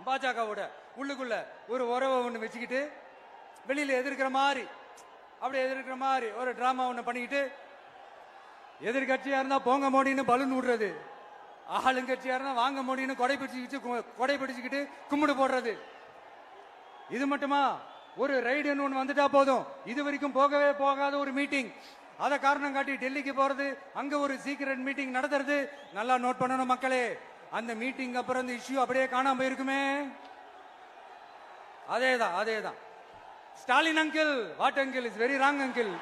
பாஜகவோட உள்ளுக்குள்ள ஒரு உறவை ஒன்று வச்சுக்கிட்டு வெளியில எதிர்க்கிற மாதிரி அப்படி எதிர்க்கிற மாதிரி ஒரு டிராமா ஒன்று பண்ணிக்கிட்டு எதிர்கட்சியா இருந்தா போங்க மோடின்னு பலூன் விடுறது, ஆளுங்கட்சியா இருந்தா வாங்க மோடின்னு கொடை பிடிச்சுக்கிட்டு கும்பிடு போடுறது. இது மட்டுமா? ஒரு ரைடுன்னு ஒன்று வந்துட்டா போதும், இது வரைக்கும் போகவே போகாத ஒரு மீட்டிங், அதை காரணம் காட்டி டெல்லிக்கு போறது, அங்க ஒரு சீக்கிரட் மீட்டிங் நடத்துறது. நல்லா நோட் பண்ணணும் மக்களே, அந்த மீட்டிங் அப்புறம் இந்த இஷ்யூ அப்படியே காணாம போயிருக்குமே. அதேதான் Stalin uncle, what uncle is very wrong uncle.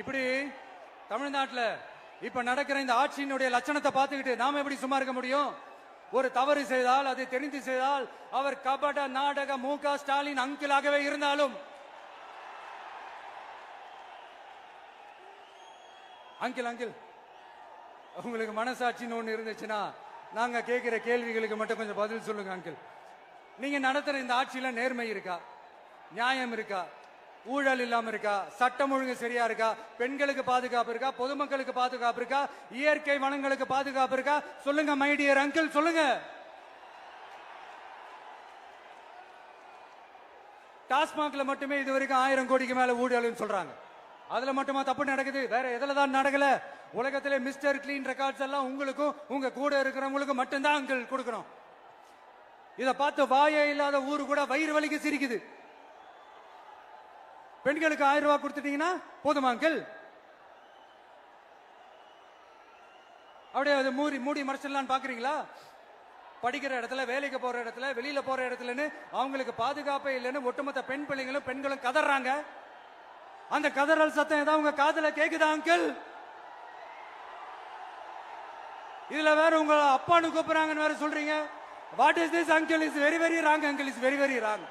இப்படி தமிழ்நாட்டில் இப்ப நடக்கிற இந்த ஆட்சியினுடைய லட்சணத்தை பார்த்துக்கிட்டு நாம எப்படி சும்மா இருக்க முடியும்? ஒரு தவறு செய்தால், அதை தெரிந்து செய்தால், அவர் கபட நாடக மு.க. ஸ்டாலின் அங்கிளாகவே இருந்தாலும், அங்கிள் உங்களுக்கு மனசாட்சின்னு ஒண்ணு இருந்துச்சுன்னா நாங்க கேட்கிற கேள்விகளுக்கு மட்டும் கொஞ்சம் பதில் சொல்லுங்க அங்கிள். நீங்க நடத்துற இந்த ஆட்சியில நேர்மை இருக்கா? நியாயம் இருக்கா? ஊழல் இல்லாம இருக்கா? சட்டம் ஒழுங்கு சரியா இருக்கா? பெண்களுக்கு பாதுகாப்பு இருக்கா? பொதுமக்களுக்கு பாதுகாப்பு இருக்கா? இயற்கை வளங்களுக்கு பாதுகாப்பு இருக்கா? சொல்லுங்க மை டியர் அங்கிள், சொல்லுங்க. டாஸ்மாக்ல மட்டுமே இது வரைக்கும் 1000 கோடிக்கு மேல ஊழல் சொல்றாங்க. அதுல மட்டுமா தப்பு நடக்குது? வேற எதுல தான் நடக்கல? உலகத்திலே மிஸ்டர் கிளீன் ரெக்கார்ட்ஸ் எல்லாம் உங்களுக்கும் உங்க கூட இருக்கிறவங்களுக்கு மட்டும்தான் அங்கிள் கொடுக்கணும். இத பார்த்து வாயே இல்லாத ஊரு கூட வயிறு வலிக்கு சிரிக்குது. பெண்களுக்கு 1000 ரூபாய் கொடுத்துட்டீங்கன்னா போதுமா அங்கிள்? அப்படியே அதை மூடி மறைச்சிடலான்னு பாக்குறீங்களா? படிக்கிற இடத்துல, வேலைக்கு போற இடத்துல, வெளியில போற இடத்துலன்னு அவங்களுக்கு பாதுகாப்பே இல்லைன்னு ஒட்டுமொத்த பெண்களும் கதறாங்க. அந்த கதறல் சத்தம் ஏதாவது உங்க காதுல கேக்குதா அங்கிள்? இதுல வேற உங்க அப்பான்னு கூப்பிடுறாங்கன்னு வேற சொல்றீங்க. What is this uncle? Is very very wrong uncle, is very very wrong.